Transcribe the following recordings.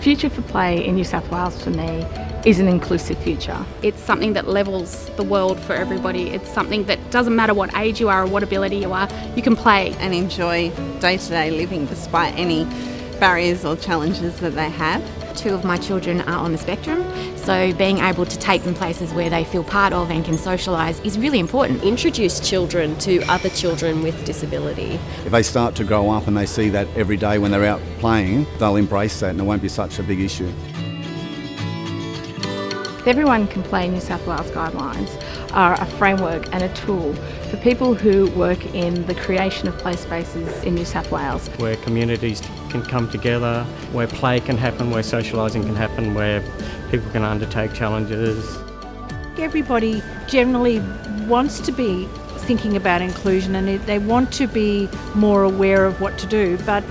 future for play in New South Wales for me is an inclusive future. It's something that levels the world for everybody. It's something that doesn't matter what age you are or what ability you are, you can play and enjoy day-to-day living despite any barriers or challenges that they have. 2 of my children are on the spectrum, so being able to take them places where they feel part of and can socialise is really important. Introduce children to other children with disability. If they start to grow up and they see that every day when they're out playing, they'll embrace that and it won't be such a big issue. Everyone Can Play New South Wales guidelines are a framework and a tool for people who work in the creation of play spaces in New South Wales. Where communities can come together, where play can happen, where socialising can happen, where people can undertake challenges. Everybody generally wants to be thinking about inclusion and they want to be more aware of what to do, but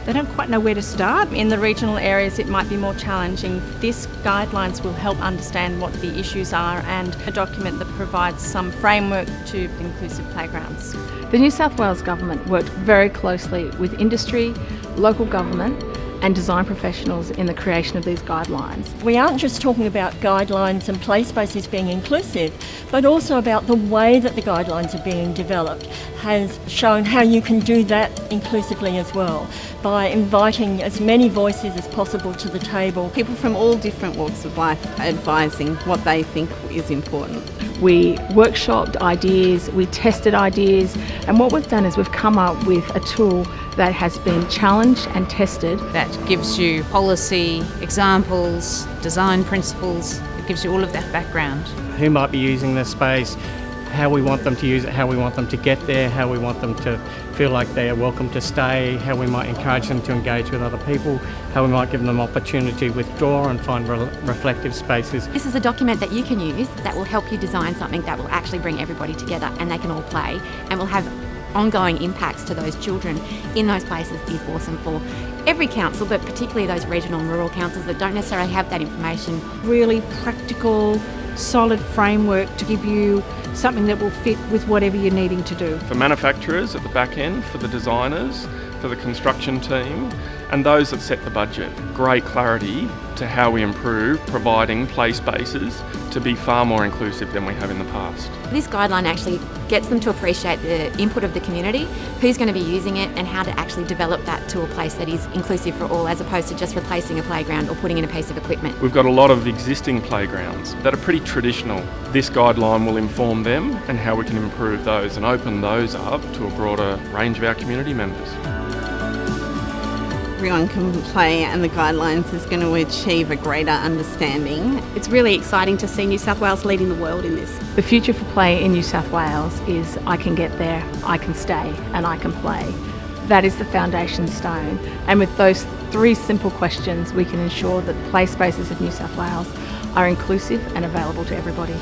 they don't quite know where to start. In the regional areas it might be more challenging. This guidelines will help understand what the issues are and a document that provides some framework to inclusive playgrounds. The New South Wales Government worked very closely with industry, local government and design professionals in the creation of these guidelines. We aren't just talking about guidelines and play spaces being inclusive, but also about the way that the guidelines are being developed has shown how you can do that inclusively as well, by inviting as many voices as possible to the table. People from all different walks of life advising what they think is important. We workshopped ideas, we tested ideas, and what we've done is we've come up with a tool that has been challenged and tested. That gives you policy, examples, design principles, it gives you all of that background. Who might be using this space, how we want them to use it, how we want them to get there, how we want them to feel like they are welcome to stay, how we might encourage them to engage with other people, how we might give them opportunity to withdraw and find reflective spaces. This is a document that you can use that will help you design something that will actually bring everybody together and they can all play and will have ongoing impacts to those children in those places is awesome for every council, but particularly those regional and rural councils that don't necessarily have that information. Really practical, solid framework to give you something that will fit with whatever you're needing to do. For manufacturers at the back end, for the designers, for the construction team, and those that set the budget. Great clarity to how we improve providing play spaces to be far more inclusive than we have in the past. This guideline actually gets them to appreciate the input of the community, who's going to be using it and how to actually develop that to a place that is inclusive for all as opposed to just replacing a playground or putting in a piece of equipment. We've got a lot of existing playgrounds that are pretty traditional. This guideline will inform them and how we can improve those and open those up to a broader range of our community members. Everyone Can Play and the guidelines is going to achieve a greater understanding. It's really exciting to see New South Wales leading the world in this. The future for play in New South Wales is I can get there, I can stay and I can play. That is the foundation stone, and with those 3 simple questions we can ensure that play spaces of New South Wales are inclusive and available to everybody.